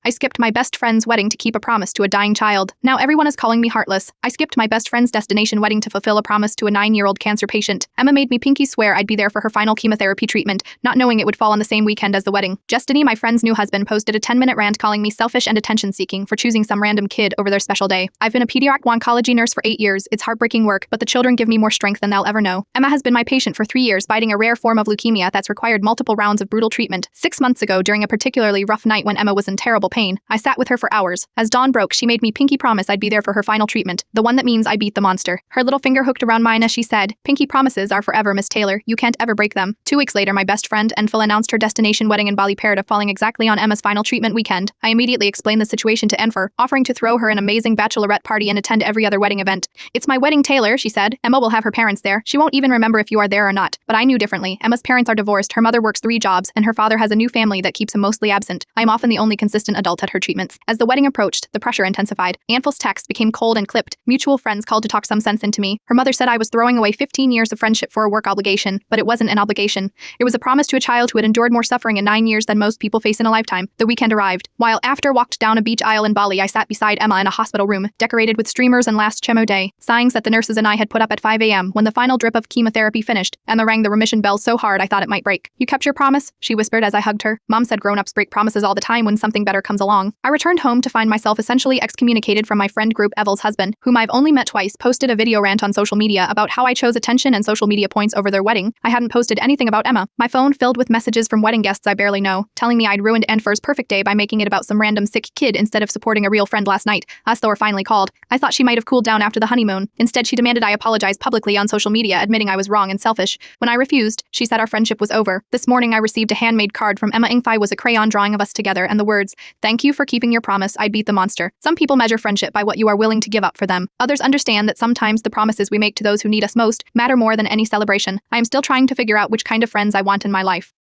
I skipped my best friend's wedding to keep a promise to a dying child. Now everyone is calling me heartless. I skipped my best friend's destination wedding to fulfill a promise to a 9-year-old cancer patient. Emma made me pinky swear I'd be there for her final chemotherapy treatment, not knowing it would fall on the same weekend as the wedding. Justiny, my friend's new husband, posted a 10-minute rant calling me selfish and attention-seeking for choosing some random kid over their special day. I've been a pediatric oncology nurse for 8 years. It's heartbreaking work, but the children give me more strength than they'll ever know. Emma has been my patient for 3 years, fighting a rare form of leukemia that's required multiple rounds of brutal treatment. 6 months ago, during a particularly rough night when Emma was in terrible pain, I sat with her for hours. As dawn broke, she made me pinky promise I'd be there for her final treatment, the one that means I beat the monster. Her little finger hooked around mine as she said, "Pinky promises are forever, Miss Taylor. You can't ever break them." 2 weeks later, my best friend, Enfil, announced her destination wedding in Bali Parada falling exactly on Emma's final treatment weekend. I immediately explained the situation to Enfer, offering to throw her an amazing bachelorette party and attend every other wedding event. "It's my wedding, Taylor," she said. "Emma will have her parents there. She won't even remember if you are there or not." But I knew differently. Emma's parents are divorced, her mother works 3 jobs, and her father has a new family that keeps him mostly absent. I am often the only consistent adult at her treatments. As the wedding approached, the pressure intensified. Enfil's text became cold and clipped. Mutual friends called to talk some sense into me. Her mother said I was throwing away 15 years of friendship for a work obligation, but it wasn't an obligation. It was a promise to a child who had endured more suffering in 9 years than most people face in a lifetime. The weekend arrived. While after walked down a beach aisle in Bali, I sat beside Emma in a hospital room, decorated with streamers and last chemo day, signs that the nurses and I had put up at 5 a.m. When the final drip of chemotherapy finished, Emma rang the remission bell so hard I thought it might break. "You kept your promise?" she whispered as I hugged her. "Mom said grown-ups break promises all the time when something better comes along." I returned home to find myself essentially excommunicated from my friend group. Evel's husband, whom I've only met twice, posted a video rant on social media about how I chose attention and social media points over their wedding. I hadn't posted anything about Emma. My phone filled with messages from wedding guests I barely know, telling me I'd ruined Enfer's perfect day by making it about some random sick kid instead of supporting a real friend last night. Thor finally called. I thought she might have cooled down after the honeymoon. Instead, she demanded I apologize publicly on social media, admitting I was wrong and selfish. When I refused, she said our friendship was over. This morning, I received a handmade card from Emma. Ingfi was a crayon drawing of us together and the words, "Thank you for keeping your promise, I beat the monster." Some people measure friendship by what you are willing to give up for them. Others understand that sometimes the promises we make to those who need us most matter more than any celebration. I am still trying to figure out which kind of friends I want in my life.